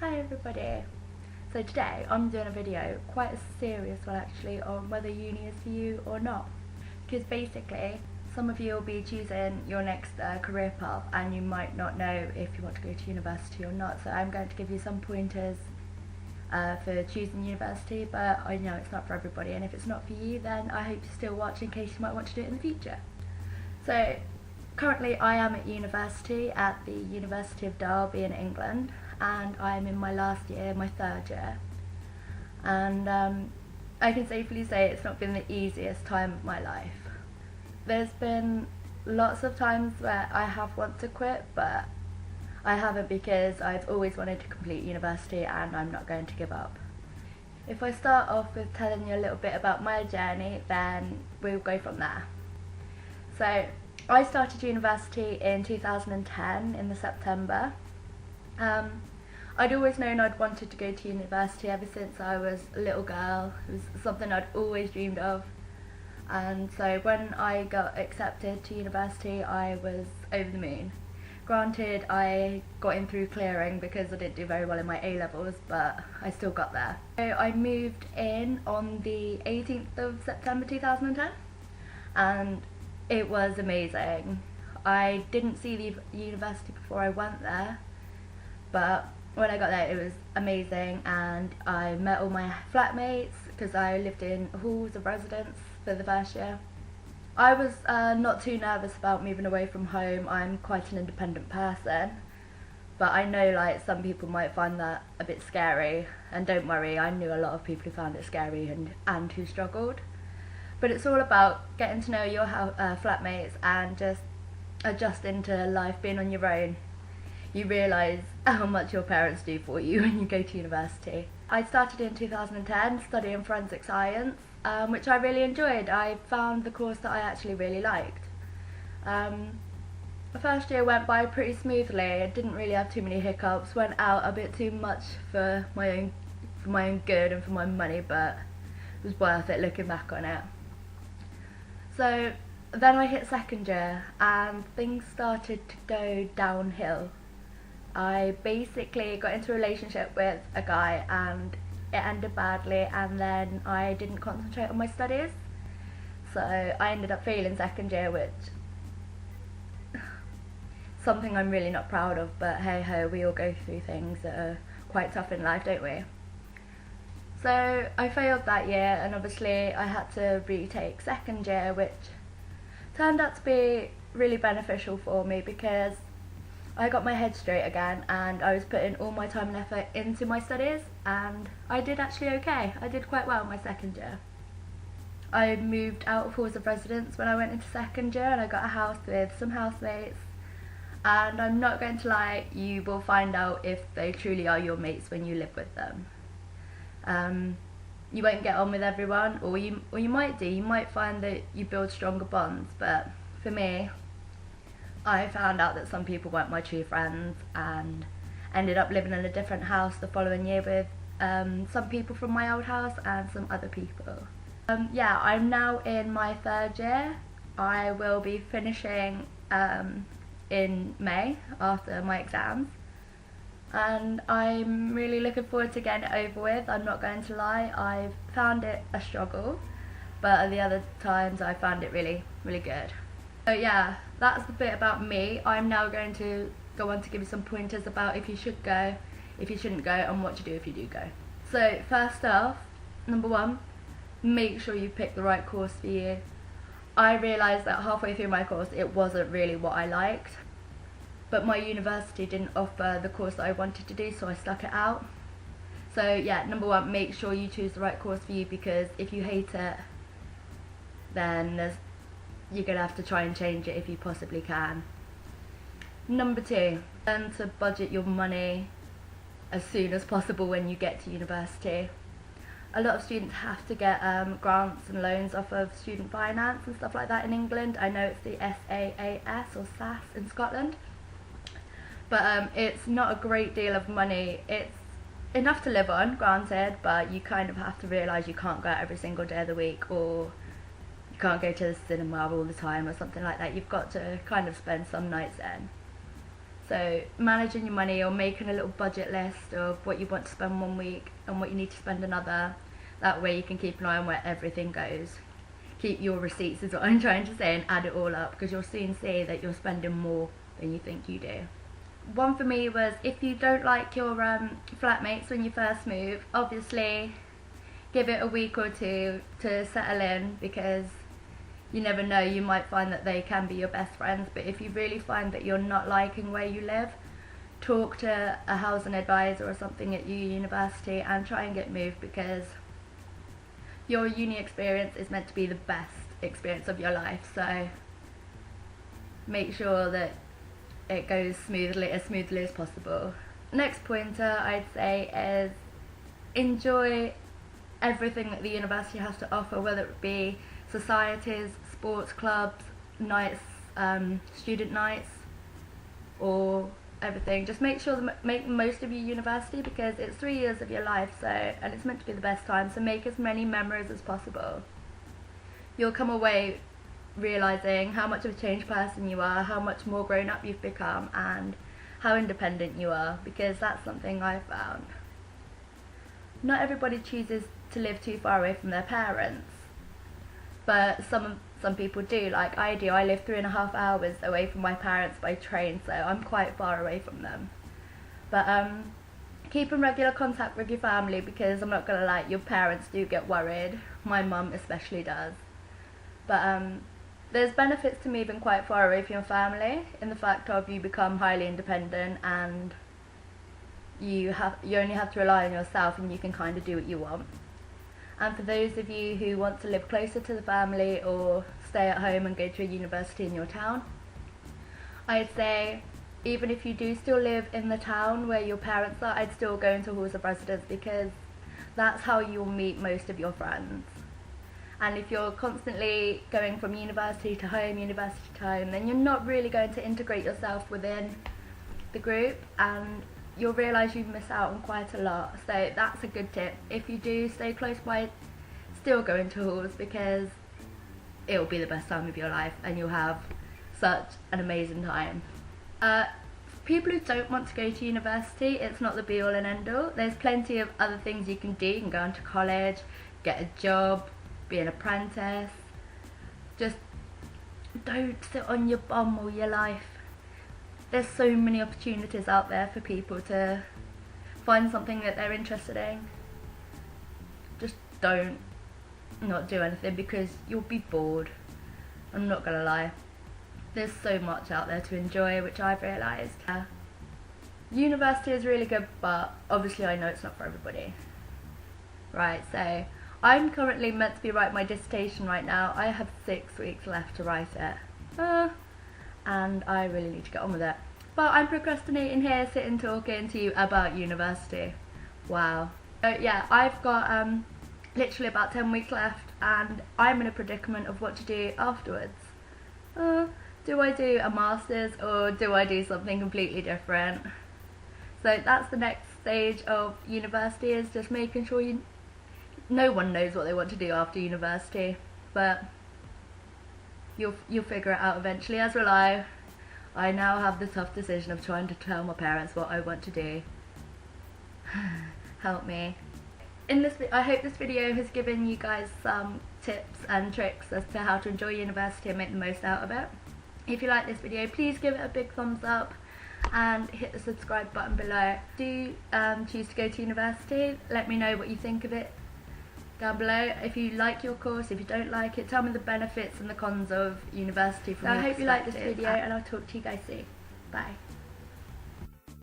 Hi everybody! So today I'm doing a video, quite a serious one actually, on whether uni is for you or not. Because basically, some of you will be choosing your next career path and you might not know if you want to go to university or not. So I'm going to give you some pointers for choosing university, but I know it's not for everybody, and if it's not for you then I hope you still watch in case you might want to do it in the future. So currently I am at university at the University of Derby in England, and I'm in my last year, my third year, and I can safely say it's not been the easiest time of my life. There's been lots of times where I have wanted to quit, but I haven't, because I've always wanted to complete university and I'm not going to give up. If I start off with telling you a little bit about my journey, then we'll go from there. So I started university in 2010 in the September. I'd always known I'd wanted to go to university ever since I was a little girl. It was something I'd always dreamed of, and so when I got accepted to university I was over the moon. Granted, I got in through clearing because I didn't do very well in my A-levels, but I still got there. So I moved in on the 18th of September 2010, and it was amazing. I didn't see the university before I went there, but when I got there it was amazing, and I met all my flatmates because I lived in halls of residence for the first year. I was not too nervous about moving away from home. I'm quite an independent person, but I know like some people might find that a bit scary, and don't worry, I knew a lot of people who found it scary and who struggled. But it's all about getting to know your flatmates and just adjusting to life being on your own. You realise how much your parents do for you when you go to university. I started in 2010 studying forensic science, which I really enjoyed. I found the course that I actually really liked. The first year went by pretty smoothly. I didn't really have too many hiccups, went out a bit too much for my own good and for my money, but it was worth it looking back on it. So then I hit second year and things started to go downhill. I basically got into a relationship with a guy and it ended badly, and then I didn't concentrate on my studies. So I ended up failing second year, which something I'm really not proud of, but hey ho, we all go through things that are quite tough in life, don't we? So I failed that year, and obviously I had to retake second year, which turned out to be really beneficial for me because I got my head straight again and I was putting all my time and effort into my studies, and I did actually okay. I did quite well my second year. I moved out of halls of residence when I went into second year, and I got a house with some housemates, and I'm not going to lie, you will find out if they truly are your mates when you live with them. You won't get on with everyone, or you might do. You might find that you build stronger bonds, but for me, I found out that some people weren't my true friends and ended up living in a different house the following year with some people from my old house and some other people. Yeah, I'm now in my third year. I will be finishing in May after my exams, and I'm really looking forward to getting it over with. I'm not going to lie, I've found it a struggle, but at the other times I found it really, really good. So yeah, that's the bit about me. I'm now going to go on to give you some pointers about if you should go, if you shouldn't go, and what to do if you do go. So first off, number one, make sure you pick the right course for you. I realised that halfway through my course it wasn't really what I liked, but my university didn't offer the course that I wanted to do, so I stuck it out. So yeah, number one, make sure you choose the right course for you, because if you hate it, then you're going to have to try and change it if you possibly can. Number two, learn to budget your money as soon as possible when you get to university. A lot of students have to get grants and loans off of student finance and stuff like that in England. I know it's the SAAS or SAS in Scotland, but it's not a great deal of money. It's enough to live on, granted, but you kind of have to realise you can't go out every single day of the week, or you can't go to the cinema all the time or something like that. You've got to kind of spend some nights in. So managing your money or making a little budget list of what you want to spend one week and what you need to spend another. That way you can keep an eye on where everything goes. Keep your receipts is what I'm trying to say, and add it all up, because you'll soon see that you're spending more than you think you do. One for me was, if you don't like your flatmates when you first move, obviously give it a week or two to settle in, because you never know, you might find that they can be your best friends. But if you really find that you're not liking where you live, talk to a housing advisor or something at your university and try and get moved, because your uni experience is meant to be the best experience of your life. So make sure that it goes as smoothly as possible. Next pointer I'd say is enjoy everything that the university has to offer, whether it be societies, sports clubs, nights, student nights, or everything. Just make sure that make most of your university, because it's 3 years of your life, so, and it's meant to be the best time, so make as many memories as possible. You'll come away realising how much of a changed person you are, how much more grown up you've become, and how independent you are, because that's something I've found. Not everybody chooses to live too far away from their parents, but some people do, like I do. I live 3.5 hours away from my parents by train, so I'm quite far away from them. But keep in regular contact with your family, because I'm not gonna lie, your parents do get worried. My mum especially does. But there's benefits to moving quite far away from your family, in the fact of you become highly independent, and you only have to rely on yourself, and you can kind of do what you want. And for those of you who want to live closer to the family or stay at home and go to a university in your town, I'd say even if you do still live in the town where your parents are, I'd still go into halls of residence, because that's how you'll meet most of your friends. And if you're constantly going from university to home, then you're not really going to integrate yourself within the group, and you'll realise you miss out on quite a lot. So that's a good tip. If you do stay close by, still go into halls, because it'll be the best time of your life and you'll have such an amazing time. People who don't want to go to university, it's not the be all and end all. There's plenty of other things you can do. You can go into college, get a job, be an apprentice. Just don't sit on your bum all your life. There's so many opportunities out there for people to find something that they're interested in. Just don't not do anything, because you'll be bored. I'm not gonna lie. There's so much out there to enjoy, which I've realised. University is really good, but obviously I know it's not for everybody. Right, so I'm currently meant to be writing my dissertation right now. I have 6 weeks left to write it. And I really need to get on with it. But I'm procrastinating here, sitting talking to you about university. Wow. So yeah, I've got literally about 10 weeks left, and I'm in a predicament of what to do afterwards. Do I do a master's, or do I do something completely different? So that's the next stage of university, is just making sure no one knows what they want to do after university, but you'll figure it out eventually, as will I. I now have the tough decision of trying to tell my parents what I want to do. Help me. I hope this video has given you guys some tips and tricks as to how to enjoy university and make the most out of it. If you like this video, please give it a big thumbs up and hit the subscribe button below. Do choose to go to university. Let me know what you think of it down below. If you like your course, if you don't like it, tell me the benefits and the cons of university from your perspective. I hope you like this video, and I'll talk to you guys soon. Bye.